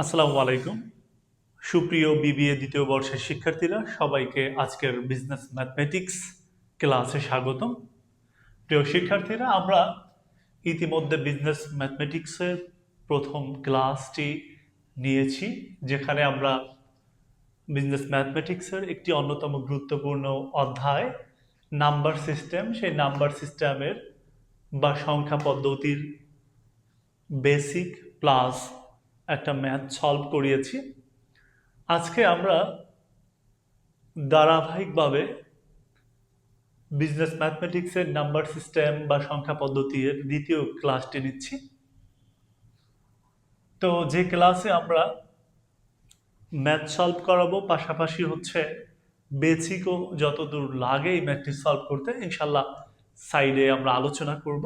আসসালামু আলাইকুম। সুপ্রিয় বিবিএ দ্বিতীয় বর্ষের শিক্ষার্থীরা, সবাইকে আজকের বিজনেস ম্যাথমেটিক্স ক্লাসে স্বাগতম। প্রিয় শিক্ষার্থীরা, আমরা ইতিমধ্যে বিজনেস ম্যাথমেটিক্সের প্রথম ক্লাসটি নিয়েছি, যেখানে আমরা বিজনেস ম্যাথমেটিক্সের একটি অন্যতম গুরুত্বপূর্ণ অধ্যায় নাম্বার সিস্টেম, সেই নাম্বার সিস্টেমের বা সংখ্যা পদ্ধতির বেসিক প্লাস একটা ম্যাথ সলভ করিয়েছি। আজকে আমরা ধারাবাহিকভাবে বিজনেস ম্যাথমেটিক্সের নাম্বার সিস্টেম বা সংখ্যা পদ্ধতির দ্বিতীয় ক্লাসটি নিচ্ছি। তো যে ক্লাসে আমরা ম্যাথ সলভ করাবো, পাশাপাশি হচ্ছে বেসিকও যতদূর লাগে এই ম্যাথটি সলভ করতে ইনশাল্লাহ সাইডে আমরা আলোচনা করব।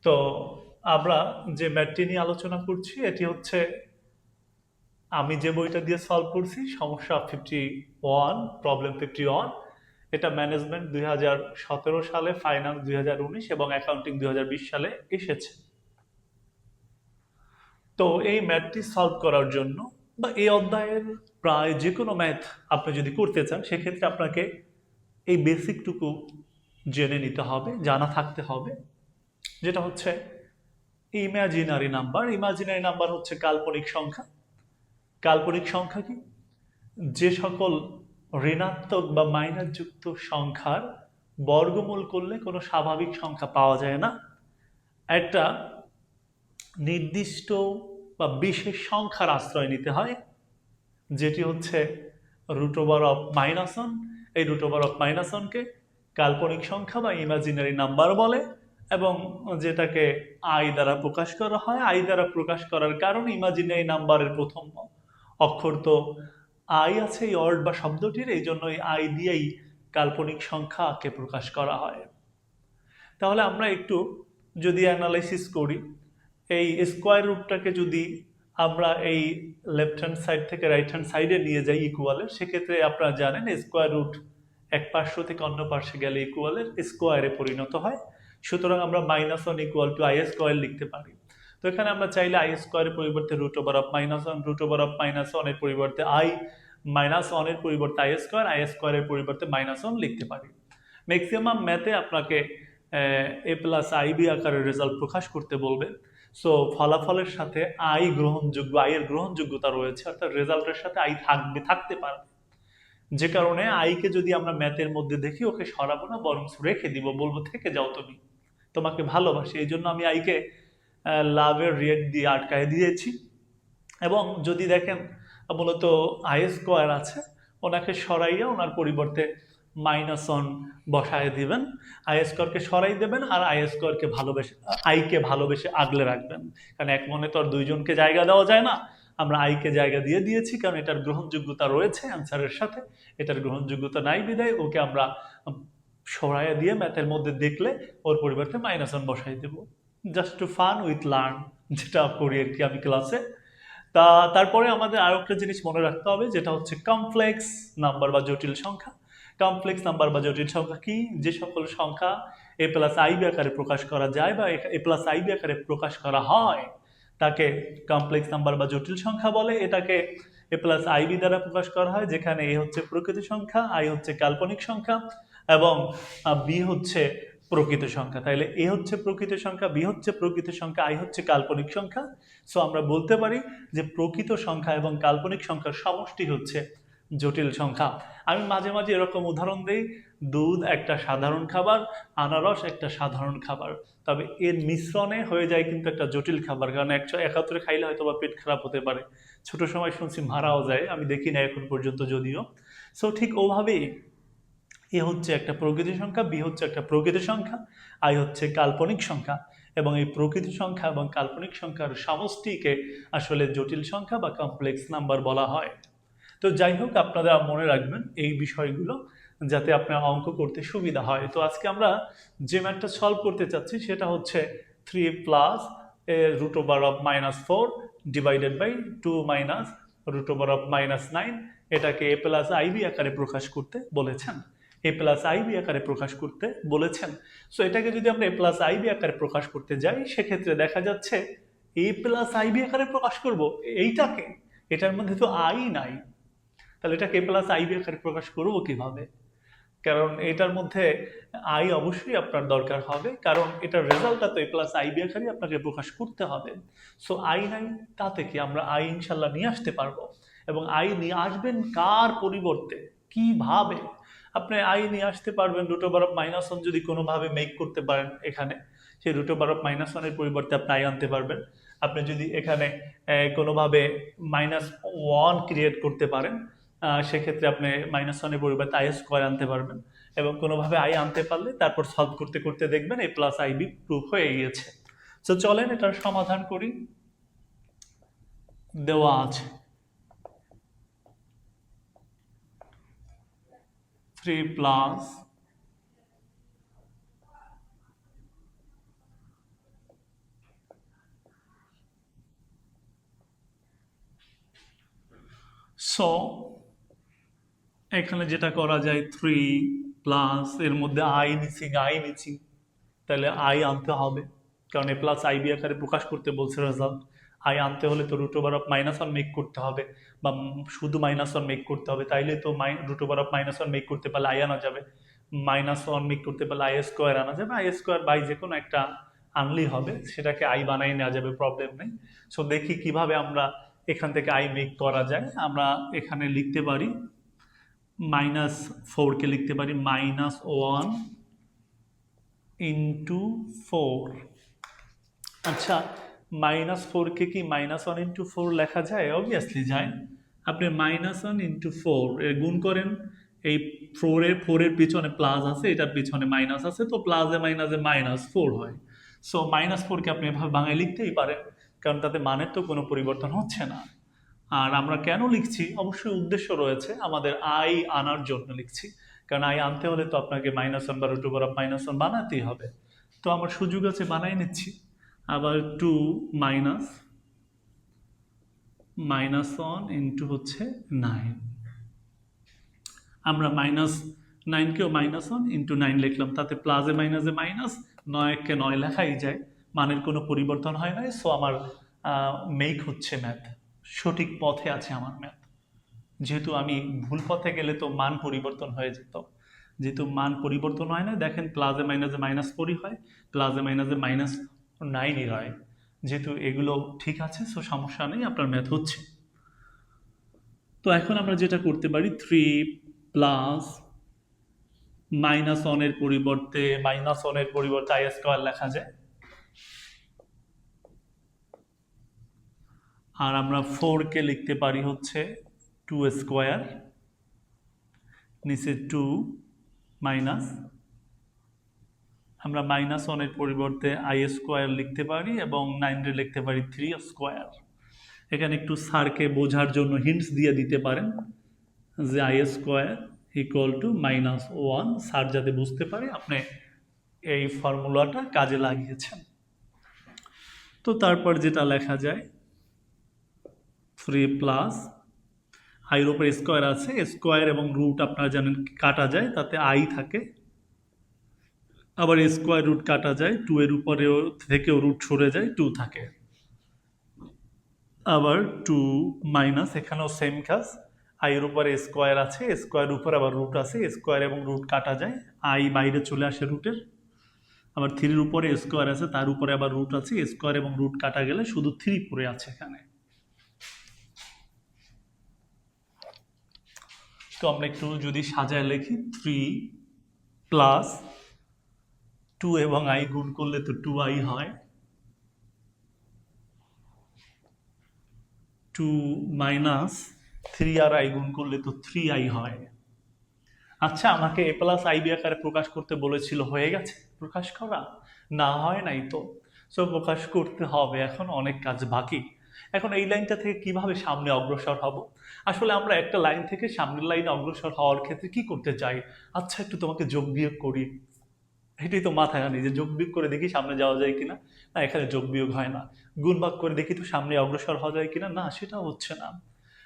তো আমরা যে ম্যাথটি নিয়ে আলোচনা করছি এটি হচ্ছে আমি যে বইটা দিয়ে সলভ করছি, সমস্যা 51, প্রবলেম 51। এটা ম্যানেজমেন্ট 2017 সালে, ফাইন্যান্স 2019 এবং অ্যাকাউন্টিং 2020 সালে এসেছে। তো এই ম্যাথটি সলভ করার জন্য বা এই অধ্যায়ের প্রায় যে কোনো ম্যাথ আপনি যদি করতে চান, সেক্ষেত্রে আপনাকে এই বেসিকটুকু জেনে নিতে হবে, জানা থাকতে হবে, যেটা হচ্ছে ইমাজিনারি নাম্বার। ইমাজিনারি নাম্বার হচ্ছে কাল্পনিক সংখ্যা। কাল্পনিক সংখ্যা কি? যে সকল ঋণাত্মক বা মাইনাস যুক্ত সংখ্যার বর্গমূল করলে কোনো স্বাভাবিক সংখ্যা পাওয়া যায় না, একটা নির্দিষ্ট বা বিশেষ সংখ্যার আশ্রয় নিতে হয়, যেটি হচ্ছে রুট ওভার অফ -1। এই রুট ওভার অফ -1কে কাল্পনিক সংখ্যা বা ইমাজিনারি নাম্বার বলে, এবং যেটাকে আই দ্বারা প্রকাশ করা হয়। আই দ্বারা প্রকাশ করার কারণ ইমাজিনারি নাম্বারের প্রথম অক্ষর তো আই আছে এই ওয়ার্ড বা শব্দটির, এই জন্য এই আই দিয়েই কাল্পনিক সংখ্যাকে প্রকাশ করা হয়। তাহলে আমরা একটু যদি অ্যানালাইসিস করি, এই স্কোয়ার রুটটাকে যদি আমরা এই লেফট হ্যান্ড সাইড থেকে রাইট হ্যান্ড সাইডে নিয়ে যাই ইকুয়ালের, সেক্ষেত্রে আপনারা জানেন স্কোয়ার রুট এক পার্শ্ব থেকে অন্য পার্শ্বে গেলে ইকুয়ালের স্কোয়ারে পরিণত হয়। সুতরাং আমরা -1 ইকুয়াল টু আই স্কোয়ার লিখতে পারি। তো এখানে আমরা চাইলে আই স্কোয়ারের পরিবর্তে root over of -1, root over of -1 এর পরিবর্তে আই, -1 এর পরিবর্তে আই স্কোয়ারের পরিবর্তে -1 লিখতে পারি। ম্যাক্সিমাম ম্যাথে আপনাকে এ প্লাস আই বি আকারের রেজাল্ট প্রকাশ করতে বলবে। সো ফলাফলের সাথে আই গ্রহণযোগ্য, আই এর গ্রহণযোগ্যতা রয়েছে, অর্থাৎ রেজাল্টের সাথে আই থাকতে পারে। যে কারণে আইকে যদি আমরা ম্যাথের মধ্যে দেখি, ওকে সরাবো না, বরং রেখে দিব, বলবো থেকে যাও তুমি, তোমাকে ভালোবাসি। এই জন্য আমি আইকে লাভের রেট দিয়ে আটকায় দিয়েছি। এবং যদি দেখেন মূলত আই স্কোয়ার আছে, ওনাকে সরাইয়া ওনার পরিবর্তে -1 বসায় দিবেন। আই স্কোয়ারকে সরাই দেবেন আর আই স্কোয়ারকে ভালোবেসে, আইকে ভালোবেসে আগলে রাখবেন, কারণ এক মনে তো আর দুইজনকে জায়গা দেওয়া যায় না। আমরা আইকে জায়গা দিয়ে দিয়েছি কারণ এটার গ্রহণযোগ্যতা রয়েছে অ্যান্সারের সাথে, এটার গ্রহণযোগ্যতা নাই বিদায় ওকে আমরা সরাইয়া দিয়ে ম্যাথের মধ্যে দেখলে ওর পরিবর্তে -1 বসাই দেব, just to fun with learn, যেটা করি আর কি আমি ক্লাসে। তারপরে আমাদের আরো একটা জিনিস মনে রাখতে হবে, যেটা হচ্ছে কমপ্লেক্স নাম্বার বা জটিল সংখ্যা। কমপ্লেক্স নাম্বার বা জটিল সংখ্যা কি? যে সকল সংখ্যা এ প্লাস আইবি আকারে প্রকাশ করা যায় বা এ প্লাস আইবি আকারে প্রকাশ করা হয়, তাকে কমপ্লেক্স নাম্বার বা জটিল সংখ্যা বলে। এটাকে এ প্লাস আইবি দ্বারা প্রকাশ করা হয়, যেখানে এ হচ্ছে প্রকৃত সংখ্যা, আই হচ্ছে কাল্পনিক সংখ্যা এবং বি হচ্ছে প্রকৃত সংখ্যা। তাইলে এ হচ্ছে প্রকৃত সংখ্যা, বি হচ্ছে প্রকৃত সংখ্যা, আই হচ্ছে কাল্পনিক সংখ্যা। সো আমরা বলতে পারি যে প্রকৃত সংখ্যা এবং কাল্পনিক সংখ্যার সমষ্টি হচ্ছে জটিল সংখ্যা। আমি মাঝে মাঝে এরকম উদাহরণ দিই, দুধ একটা সাধারণ খাবার, আনারস একটা সাধারণ খাবার, তবে এর মিশ্রণে হয়ে যায় কিন্তু একটা জটিল খাবার, কারণ 171 খাইলে হয়তো বা পেট খারাপ হতে পারে। ছোট সময় শুনছি মারাও যায়, আমি দেখি না এখন পর্যন্ত যদিও। সো ঠিক ওভাবেই এ হচ্ছে একটা প্রকৃত সংখ্যা, বি হচ্ছে একটা প্রকৃত সংখ্যা, আই হচ্ছে কাল্পনিক সংখ্যা, এবং এই প্রকৃত সংখ্যা এবং কাল্পনিক সংখ্যার সমষ্টিকে আসলে জটিল সংখ্যা বা কমপ্লেক্স নাম্বার বলা হয়। তো যাই হোক, আপনারা মনে রাখবেন এই বিষয়গুলো, যাতে আপনার অঙ্ক করতে সুবিধা হয়। তো আজকে আমরা যে ম্যাথটা সলভ করতে চাচ্ছি সেটা হচ্ছে 3 plus root over of -4 divided by 2 minus root over of -9। এটাকে এ প্লাস আইবি আকারে প্রকাশ করতে বলেছেন, এ প্লাস আইবি আকারে প্রকাশ করতে বলেছেন। সো এটাকে যদি আমরা এ প্লাস আইবি আকারে প্রকাশ করতে যাই, সেক্ষেত্রে দেখা যাচ্ছে এ প্লাস আইবি আকারে প্রকাশ করব এইটাকে, এটার মধ্যে তো আই নাই, তাহলে এটাকে এ প্লাস আইবি আকারে প্রকাশ করব কিভাবে? কারণ এটার মধ্যে আই অবশ্যই আপনার দরকার হবে, কারণ এটার রেজাল্টটা তো এ প্লাস আইবি আকারে আপনাকে প্রকাশ করতে হবে। সো আই নাই, তাতে কি আমরা আই ইনশাল্লাহ নিয়ে আসতে পারবো। এবং আই নিয়ে আসবেন কার পরিবর্তে, কিভাবে? আপনি আই নিয়ে আসতে পারবেন root over of minus one, যদি কোনোভাবে মেক করতে পারেন এখানে, সেই রুট ওভার অফ মাইনাস ওয়ানের পরিবর্তে আপনি আই আনতে পারবেন। আপনি যদি এখানে কোনোভাবে মাইনাস ওয়ান ক্রিয়েট করতে পারেন, সেক্ষেত্রে আপনি মাইনাস ওয়ানের পরিবর্তে আই স্কোয়ার আনতে পারবেন। এবং কোনোভাবে আই আনতে পারলে তারপর সলভ করতে করতে দেখবেন এ প্লাস আইবি প্রুফ হয়ে গিয়েছে। তো চলেন এটার সমাধান করি। দেওয়া আছে 3 প্লাস সো এখানে যেটা করা যায় 3 প্লাস এর মধ্যে আই নিচ্ছি, তাহলে আই আনতে হবে, কারণ এ প্লাস আইবি আকারে প্রকাশ করতে বলছে রেজাল্ট। আই আনতে হলে তো root over of minus one make করতে হবে, বা শুধু মাইনাস ওয়ান মেক করতে হবে, তাইলে তো root over of minus one make করতে পারলে আই আনা যাবে, মাইনাস ওয়ান মেক করতে পারলে আই স্কোয়ার আনা যাবে, আই স্কোয়ার বাই যে কোনো একটা আনলেই হবে, সেটাকে আই বানাই নেওয়া যাবে, প্রবলেম নেই। সো দেখি কিভাবে আমরা এখান থেকে আই মেক করা যায়। আমরা এখানে লিখতে পারি মাইনাস ফোরকে লিখতে পারি মাইনাস ওয়ান ইন্টু ফোর। আচ্ছা, মাইনাস ফোরকে কি মাইনাস ওয়ান ইন্টু ফোর লেখা যায়? অবভিয়াসলি যায়। আপনি মাইনাস ওয়ান ইন্টু ফোর এর গুণ করেন, এই ফোরের পিছনে প্লাস আছে, এটার পিছনে মাইনাস আছে, তো প্লাসে মাইনাসে মাইনাস ফোর হয়। সো মাইনাস ফোরকে আপনি এভাবে বাংলায় লিখতেই পারেন, কারণ তাতে মানের তো কোনো পরিবর্তন হচ্ছে না। আর আমরা কেন লিখছি? অবশ্যই উদ্দেশ্য রয়েছে, আমাদের আই আনার জন্য লিখছি, কারণ আই আনতে হলে তো আপনাকে মাইনাস ওয়ান বা root over of minus one বানাতেই হবে। তো আমার সুযোগ আছে, বানাই নিচ্ছি। আবার টু মাইনাস ওয়ান ইন্টু হচ্ছে 9, আমরা মাইনাস 9কেও মাইনাস ওয়ান ইন্টু 9 লিখলাম, তাতে প্লাসে মাইনাসে মাইনাস, 9কে 9 লেখাই যায়, মানের কোনো পরিবর্তন হয় নাই। সো আমার মেক হচ্ছে ম্যাথ, সঠিক পথে আছে আমার ম্যাথ। যেহেতু আমি ভুল পথে গেলে তো মান পরিবর্তন হয়ে যেত, যেহেতু মান পরিবর্তন হয় না, দেখেন প্লাসে মাইনাসে মাইনাস 4ই হয়, প্লাসে মাইনাসে মাইনাস 9ই হয়। যেহেতু এগুলো ঠিক আছে, সো সমস্যা নেই, আপনার ম্যাথ হচ্ছে। তো এখন আমরা যেটা করতে পারি, 3 প্লাস মাইনাস ওয়ানের পরিবর্তে আই স্কোয়ার লেখা যায়। আর আমরা 4কে লিখতে পারি হচ্ছে 2 স্কোয়ার, নিচে 2 মাইনাস, আমরা মাইনাস ওয়ানের পরিবর্তে আই স্কোয়ার লিখতে পারি, এবং 9 লিখতে পারি 3 স্কোয়ার। এখানে একটু স্যারকে বোঝার জন্য হিন্টস দিয়ে দিতে পারেন যে I square equal to minus one, sir যাতে বুঝতে পারে আপনি এই ফর্মুলাটা কাজে লাগিয়েছেন। তো তারপর যেটা লেখা যায়, 3 প্লাস আইয়ের উপরে স্কোয়ার আছে, স্কোয়ার এবং রুট আপনারা জানেন কাটা যায়, তাতে আই থাকে, আবার স্কোয়ার রুট কাটা যায়, 2 এর উপরেও থেকেও রুট সরে যায়, 2 থাকে। আবার 2 মাইনাস, এখানেও সেম কাজ, আইয়ের উপরে স্কোয়ার আছে, স্কোয়ার উপরে আবার রুট আছে, স্কোয়ার এবং রুট কাটা যায়, আই বাইরে চলে আসে রুটের। আবার 3-র উপরে স্কোয়ার আছে, তার উপরে আবার রুট আছে, স্কোয়ার এবং রুট কাটা গেলে শুধু 3 পড়ে আছে এখানে। তো আমরা একটু যদি সাজায় লিখি, 3 প্লাস 2 এবং আই গুণ করলে তো 2i হয়, 2 মাইনাস 3 আর আই গুণ করলে তো 3i হয়। আচ্ছা, আমাকে এ প্লাস আইবি আকারে প্রকাশ করতে বলেছিল, হয়ে গেছে প্রকাশ করা? না, হয় নাই তো। সো প্রকাশ করতে হবে, এখন অনেক কাজ বাকি। এখন এই লাইনটা থেকে কিভাবে সামনে অগ্রসর হব? আসলে আমরা একটা লাইন থেকে সামনের লাইনে অগ্রসর হওয়ার ক্ষেত্রে কি করতে চাই? আচ্ছা, একটু তোমাকে যোগ বিয়োগ করি, এটাই তো মাথায় আনি যে যোগ বিয়োগ করে দেখি সামনে যাওয়া যায় কিনা। না, এখানে যোগ বিয়োগ হয় না। গুণ ভাগ করে দেখি তো সামনে অগ্রসর হওয়া যায় কিনা। না, সেটাও হচ্ছে না।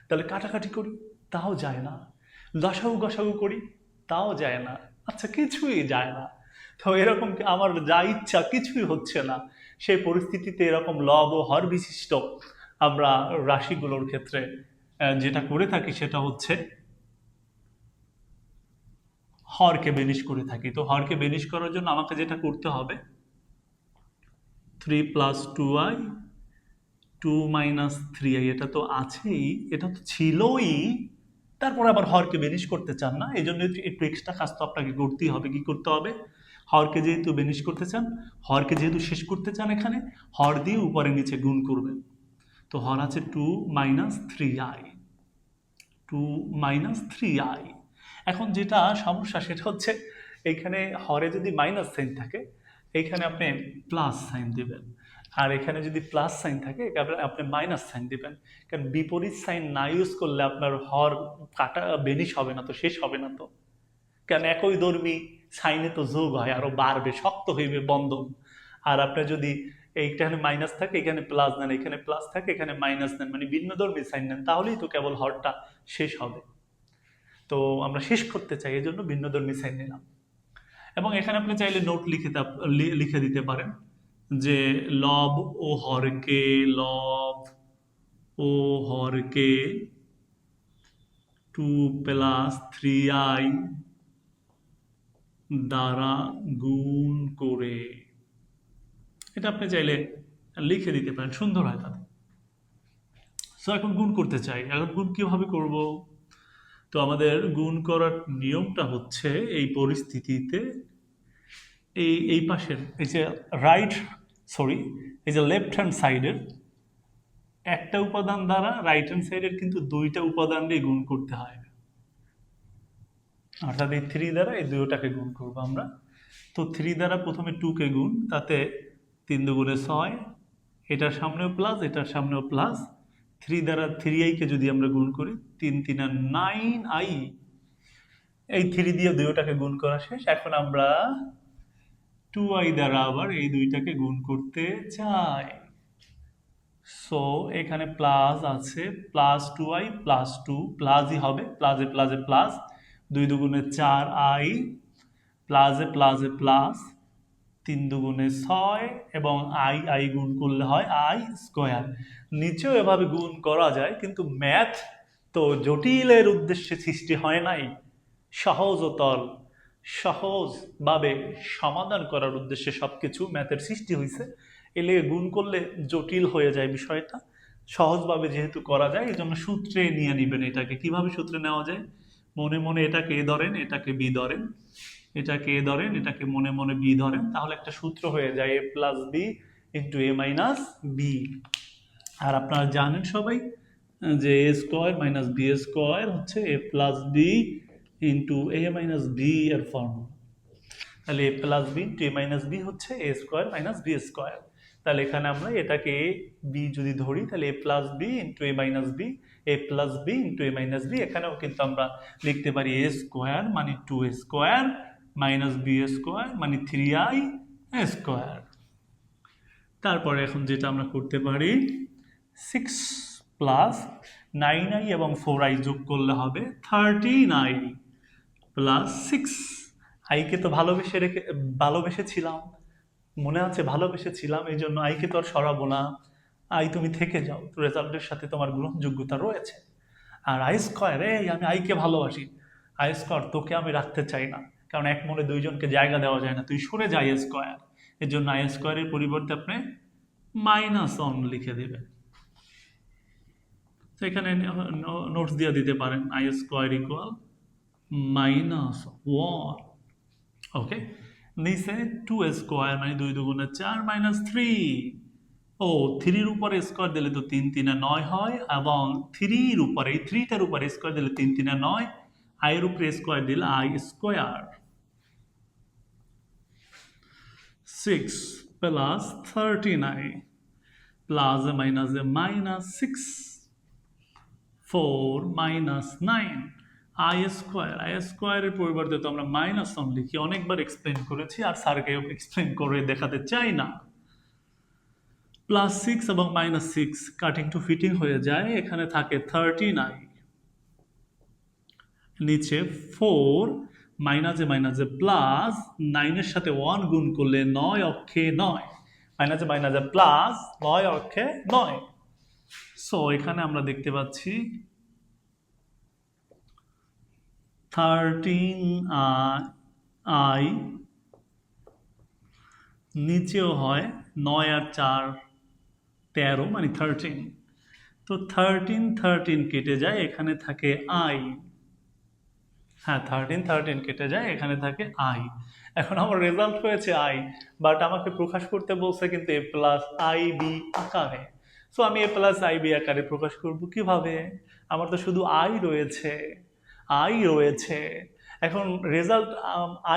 তাহলে কাটাকাটি করি, তাও যায় না। লসাগু গসাগু করি, তাও যায় না। আচ্ছা, কিছুই যায় না। তো এরকম আমার যা ইচ্ছা কিছুই হচ্ছে না। সেই পরিস্থিতিতে এরকম লব ও হর বিশিষ্ট আমরা রাশিগুলোর ক্ষেত্রে যেটা করে থাকি সেটা হচ্ছে হরকে বেনিশ করে থাকি। তো হরকে বেনিশ করার জন্য আমাকে যেটা করতে হবে 3 + 2i 2 - 3i, এটা তো আছেই, এটা তো ছিলই, তারপর আবার হরকে বেনিশ করতে চান না, এই জন্য একটু এক্সট্রা কাজ তো আপনাকে করতেই হবে। কি করতে হবে? হরকে যেহেতু বেনিশ করতে চান, হরকে যেহেতু শেষ করতে চান, এখানে হর দিয়ে উপরে নিচে গুণ করবেন। তো হর আছে 2 - 3i, 2 - 3i। এখন যেটা সমস্যা সেটা হচ্ছে এইখানে হরে যদি মাইনাস সাইন থাকে, এইখানে আপনি প্লাস সাইন দিবেন, আর এখানে যদি প্লাস সাইন থাকে এখানে আপনি মাইনাস সাইন দিবেন। কারণ বিপরীত সাইন না ইউজ করলে আপনার হর কাটা বেনিশ হবে না, তো শেষ হবে না। তো কারণ একই ধর্মী সাইনে তো যোগ হয়, আরো বাড়বে, শক্ত হইবে বন্ধন। আর আপনার যদি এইখানে মাইনাস থাকে এখানে প্লাস নেন, এখানে প্লাস থাকে এখানে মাইনাস নেন, মানে ভিন্ন ধর্মী সাইন নেন, তাহলেই তো কেবল হরটা শেষ হবে। তো আমরা শেষ করতে চাই, এই জন্য ভিন্ন ধর্মী সাইন নিলাম। এবং এখানে আপনি চাইলে নোট লিখে দিতে পারেন যে লব ও হরকে, লব ও হরকে 2 + 3i দ্বারা গুণ করে, এটা আপনি চাইলে লিখে দিতে পারেন, সুন্দর হয় তাতে। সো এখন গুণ করতে চাই, এখন গুণ কিভাবে করব? তো আমাদের গুণ করার নিয়মটা হচ্ছে এই পরিস্থিতিতে এই পাশের এই যে এই যে লেফট হ্যান্ড সাইডের একটা উপাদান দ্বারা রাইট হ্যান্ড সাইডের কিন্তু দুইটা উপাদান দিয়ে গুণ করতে হয়, অর্থাৎ এই 3 দ্বারা এই দুটোটাকে গুণ করবো আমরা। তো 3 দ্বারা প্রথমে 2 কে গুণ, তাতে 3 × 2 = 6, এটার সামনেও প্লাস এটার সামনেও প্লাস। 3 দ্বারা 3i কে যদি আমরা গুণ করি 3 × 3 = 9i, এই 3 দিয়ে দুটোটাকে গুণ করা শেষ। এখন আমরা 2i দ্বারা আবার এই দুইটাকে গুণ করতে চাই। সো এখানে প্লাস আছে, +2i + 2 প্লাসই হবে, প্লাসে প্লাসে প্লাস, 2 × 2 = 4i, প্লাসে প্লাসে প্লাস, 3 × 2 = 6, এবং i গুণ করলে হয় i²। নিচেও এভাবে গুণ করা যায়, কিন্তু ম্যাথ তো জটিলের উদ্দেশ্যে সৃষ্টি হয় নাই, সহজভাবে সমাধান করার উদ্দেশ্যে সবকিছু ম্যাথের সৃষ্টি হয়েছে। এলে গুণ করলে জটিল হয়ে যায় বিষয়টা, সহজভাবে যেহেতু করা যায় এই জন্য সূত্রে নিয়ে নেবেন। এটাকে কিভাবে সূত্রে নেওয়া যায়? মনে মনে এটাকে এ ধরেন, এটাকে বি ধরেন, এটাকে এ ধরেন, এটাকে মনে মনে বি ধরেন, তাহলে একটা সূত্র হয়ে যায় a + b × a - b। আর আপনারা জানেন সবাই যে a² - b² হচ্ছে a + b × a - b এর ফর্মুলা। তাহলে a + b × a - b হচ্ছে a² - b²। তাহলে এখানে আমরা এটাকে b যদি ধরি, তাহলে a + b × a - b, a + b × a - b, এখানেও কিন্তু আমরা লিখতে পারি a² মানে 2a² - b² মানে 3i²। তারপরে এখন যেটা আমরা করতে পারি 6 + 9i এবং 4i যোগ করলে হবে 13i + 6। আইকে তো ভালোবেসেছিলাম, মনে আছে ভালোবেসেছিলাম, এই জন্য আইকে তো আর সরাবো না। আই তুমি থেকে যাও, রেজাল্টের সাথে তোমার গ্রহণযোগ্যতা রয়েছে। আর i², আমি আইকে ভালোবাসি, i² তোকে আমি রাখতে চাই না, কারণ এক মনে দুইজনকে জায়গা দেওয়া যায় না, তুই সরে যা i²। এর জন্য i² এর পরিবর্তে আপনি -1 লিখে দেবেন। তো এখানে নোটস দিয়ে দিতে পারেন i² = -1। ওকে, নিচে 2a² মানে 2 × 2 = 4 - 3। ও 3-র উপরে স্কোয়ার দিলে তো 3 × 3 = 9 হয়, এবং 3-র উপরে, এই 3টার উপরে স্কোয়ার দিলে 3 × 3 = 9, i-এর উপরে স্কোয়ার দিলে i²। 6 + 13i প্লাস মাইনাসে -6, 4 - 9, i² এর পরিবর্তে তো আমরা -1 লিখি, অনেকবার এক্সপ্লেন করেছি, আর স্যারকে এক্সপ্লেন করে দেখাতে চাই না। +6 এবং -6 কাটিং টু ফিটিং হয়ে যায়, এখানে থাকে 13i, নিচে 4 মাইনাসে মাইনাসে প্লাস, 9-এর সাথে 1 গুণ করলে 9 অক্ষে 9, মাইনাসে মাইনাসে প্লাস 9 অক্ষে 9। সো এখানে আমরা দেখতে পাচ্ছি 13i, নিচেও হয় 9 আর 4 13 মানে 13। তো 13 কেটে যায়, এখানে থাকে i। হ্যাঁ, 13 কেটে যায়, এখানে থাকে i। এখন আমার রেজাল্ট হয়েছে i, বাট আমাকে প্রকাশ করতে বলছে কিন্তু a প্লাস আই বি আকারে। সো আমি a প্লাস আই বি আকারে প্রকাশ করব কিভাবে? আমার তো শুধু i রয়েছে। এখন রেজাল্ট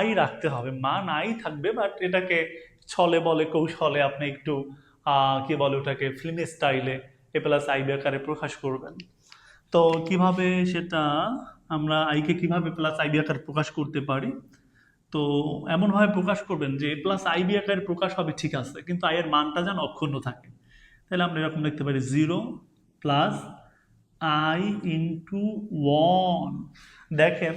i রাখতে হবে, মান i থাকবে, বাট এটাকে ছলে বলে কৌশলে আপনি একটু কি বলে ওটাকে ফিল্মি স্টাইলে a প্লাস আই বি আকারে প্রকাশ করবেন। তো কিভাবে সেটা আমরা আইকে কিভাবে প্লাস আইবি আকারে প্রকাশ করতে পারি? তো এমনভাবে প্রকাশ করবেন যে প্লাস আইবি আকারে প্রকাশ হবে ঠিক আছে, কিন্তু আই এর মানটা যেন অক্ষুণ্ণ থাকে। তাহলে আমরা এরকম লিখতে পারি 0 প্লাস আই ইন্টু 1। দেখেন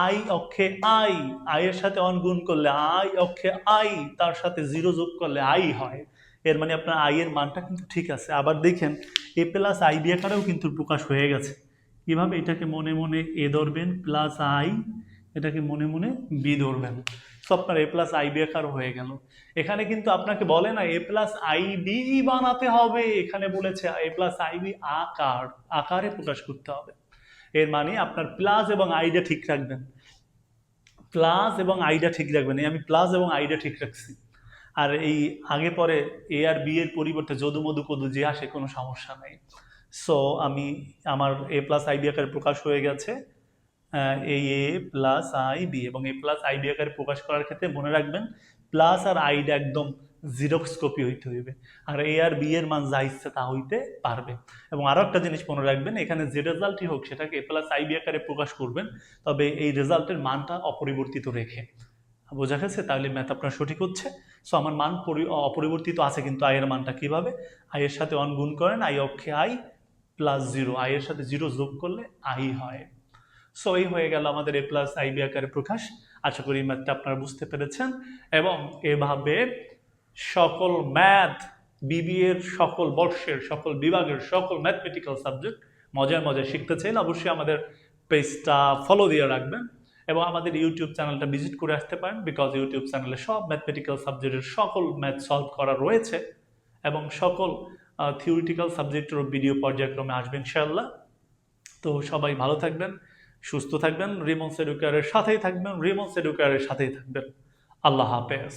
আই অক্ষে আই, আই এর সাথে অন গুণ করলে আই অক্ষে আই, তার সাথে 0 যোগ করলে আই হয়। এর মানে আপনার আই এর মানটা কিন্তু ঠিক আছে। আবার দেখেন এ প্লাস আই বি আকারেও কিন্তু প্রকাশ হয়ে গেছে। কিভাবে? এটাকে মনে মনে এ ধরবেন প্লাস আই, এটাকে মনে মনে বি ধরবেন। সো আপনার এ প্লাস আই বি আকার হয়ে গেল। এখানে কিন্তু আপনাকে বলে না এ প্লাস আই বি বানাতে হবে, এখানে বলেছে এ প্লাস আই বি আকারে প্রকাশ করতে হবে। এর মানে আপনার প্লাস এবং আইডা ঠিক রাখবেন, প্লাস এবং আইডা ঠিক রাখবেন। এই আমি প্লাস এবং আইডা ঠিক রাখছি। আর এই আগে পরে এ আর বি এর পরিবর্তে যদু মধু কদু যে আসে কোনো সমস্যা নাই। সো আমি আমার এ প্লাস আই বি আকারে প্রকাশ হয়ে গেছে এই এ প্লাস আই বি, এবং এ প্লাস আই বি আকারে প্রকাশ করার ক্ষেত্রে মনে রাখবেন প্লাস আর আইডা একদম জিরক্স কপি হইতে হইবে, আর এ আর বি এর মান যা ইচ্ছে তা হইতে পারবে। এবং আরো একটা জিনিস মনে রাখবেন, এখানে যে রেজাল্টই হোক সেটাকে এ প্লাস আই বি আকারে প্রকাশ করবেন, তবে এই রেজাল্টের মানটা অপরিবর্তিত রেখে। বোঝা গেছে? তাহলে ম্যাথ আপনার সঠিক হচ্ছে। সো আমার মান অপরিবর্তিত আছে, কিন্তু আই এর মানটা কিভাবে? আই এর সাথে 1 গুণ করেন, আই অক্ষে আই প্লাস 0, আই এর সাথে 0 যোগ করলে আই হয়। সো এই হয়ে গেল আমাদের এ প্লাস আই বি আকারে প্রকাশ। আশা করি ম্যাথটা আপনারা বুঝতে পেরেছেন, এবং এভাবে সকল ম্যাথ বিবিএ এর সকল বর্ষের সকল বিভাগের সকল ম্যাথমেটিক্যাল সাবজেক্ট মজায় মজায় শিখতে চাইলে অবশ্যই আমাদের পেজটা ফলো দিয়ে রাখবেন, এবং আমাদের ইউটিউব চ্যানেলটা ভিজিট করে আসতে পারেন, বিকজ ইউটিউব চ্যানেলে সব ম্যাথমেটিক্যাল সাবজেক্টের সকল ম্যাথ সলভ করা রয়েছে, এবং সকল থিওরিটিক্যাল সাবজেক্টেরও ভিডিও পর্যায়ক্রমে আসবে ইনশাআল্লাহ। তো সবাই ভালো থাকবেন, সুস্থ থাকবেন, রিমন্স এডুকেয়ারের সাথেই থাকবেন, রিমন্স এডুকেয়ারের সাথেই থাকবেন। আল্লাহ হাফেজ।